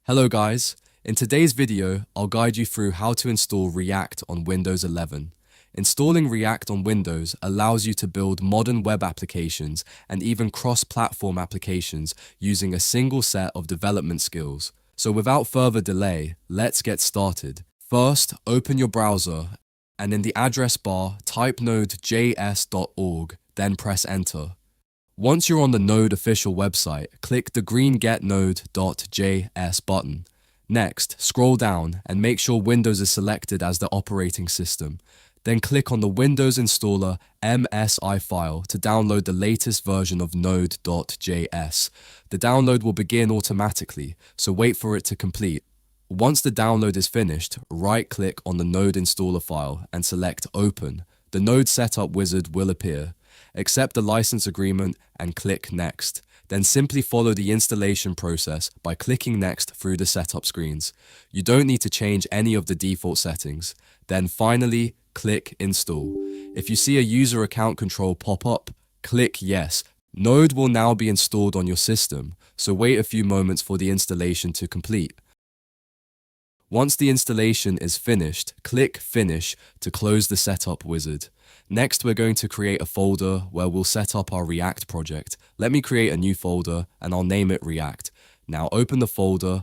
Hello guys, in today's video, I'll guide you through how to install React on Windows 11. Installing React on Windows allows you to build modern web applications and even cross-platform applications using a single set of development skills. So without further delay, let's get started. First, open your browser and in the address bar, type Node.js.org, then press enter. Once you're on the Node official website, click the green Get Node.js button. Next, scroll down and make sure Windows is selected as the operating system. Then click on the Windows Installer MSI file to download the latest version of Node.js. The download will begin automatically, so wait for it to complete. Once the download is finished, right-click on the Node installer file and select Open. The Node setup wizard will appear. Accept the license agreement and click Next. Then simply follow the installation process by clicking Next through the setup screens. You don't need to change any of the default settings. Then finally, click Install. If you see a user account control pop up, click Yes. Node will now be installed on your system, so wait a few moments for the installation to complete. Once the installation is finished, click Finish to close the setup wizard. Next, we're going to create a folder where we'll set up our React project. Let me create a new folder and I'll name it React. Now open the folder,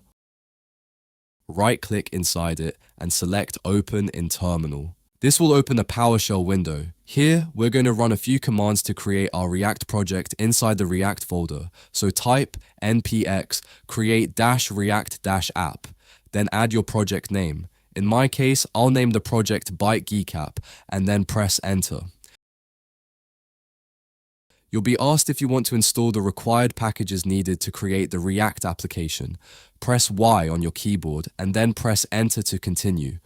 right-click inside it and select Open in Terminal. This will open a PowerShell window. Here, we're going to run a few commands to create our React project inside the React folder. So type npx create -react-app, then add your project name. In my case, I'll name the project Byte Geek App and then press enter. You'll be asked if you want to install the required packages needed to create the React application. Press Y on your keyboard and then press enter to continue.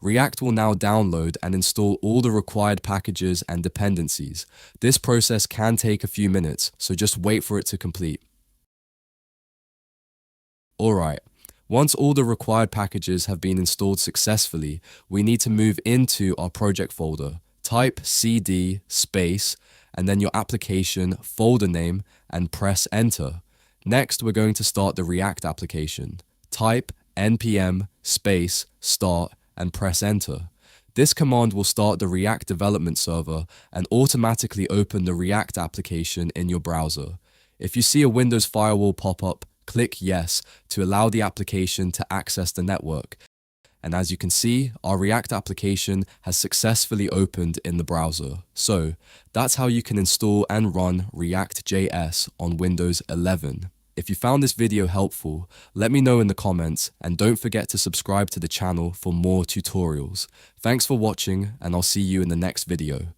React will now download and install all the required packages and dependencies. This process can take a few minutes, so just wait for it to complete. Alright. Once all the required packages have been installed successfully, we need to move into our project folder. Type cd space and then your application folder name and press enter. Next, we're going to start the React application. Type npm space start and press enter. This command will start the React development server and automatically open the React application in your browser. If you see a Windows firewall pop up, click Yes to allow the application to access the network. And as you can see, our React application has successfully opened in the browser. So that's how you can install and run React.js on Windows 11. If you found this video helpful, let me know in the comments and don't forget to subscribe to the channel for more tutorials. Thanks for watching and I'll see you in the next video.